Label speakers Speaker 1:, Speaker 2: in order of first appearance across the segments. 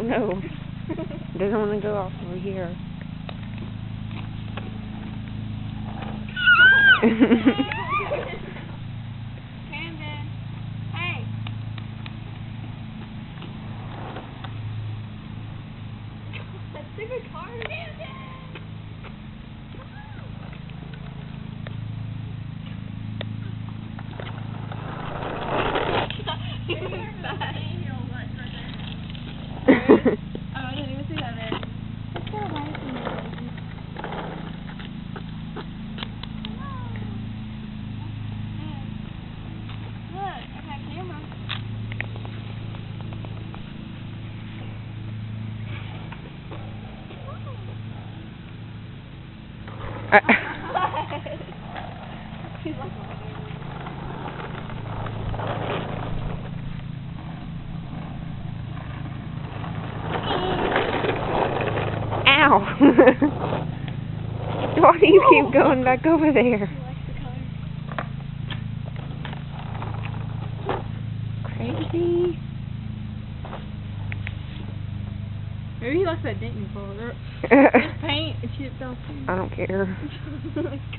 Speaker 1: no. Doesn't want to go off over here.
Speaker 2: Camden, hey. That stupid car. Camden. Oh, I didn't even see that there. Let's go away from you, baby. Look, I got camera. She's like,
Speaker 1: Ow! Why do you keep going back over there? Crazy.
Speaker 2: maybe he likes that dent you pulled. There's paint and shit fell too.
Speaker 1: I don't care.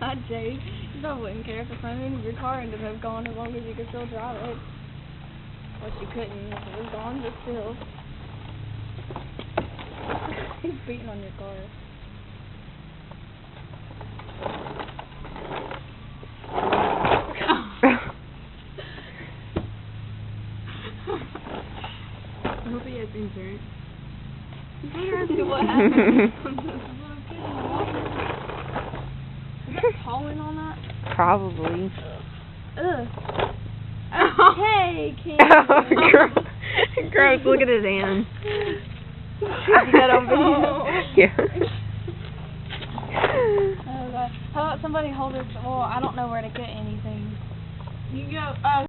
Speaker 2: God, Jay, you probably wouldn't care if the front end of your car ended up gone as long as you could still drive it. Which you couldn't if it was gone, but still. He's beating on your car. I hope he has insurance. You better ask him what happened. Is that pollen on that?
Speaker 1: Probably.
Speaker 2: Ugh. Hey, King.
Speaker 1: Oh, gross. Look at his hand.
Speaker 2: You got on video?
Speaker 1: Yeah.
Speaker 2: Oh, God. How about somebody hold it? Well, I don't know where to get anything. You go.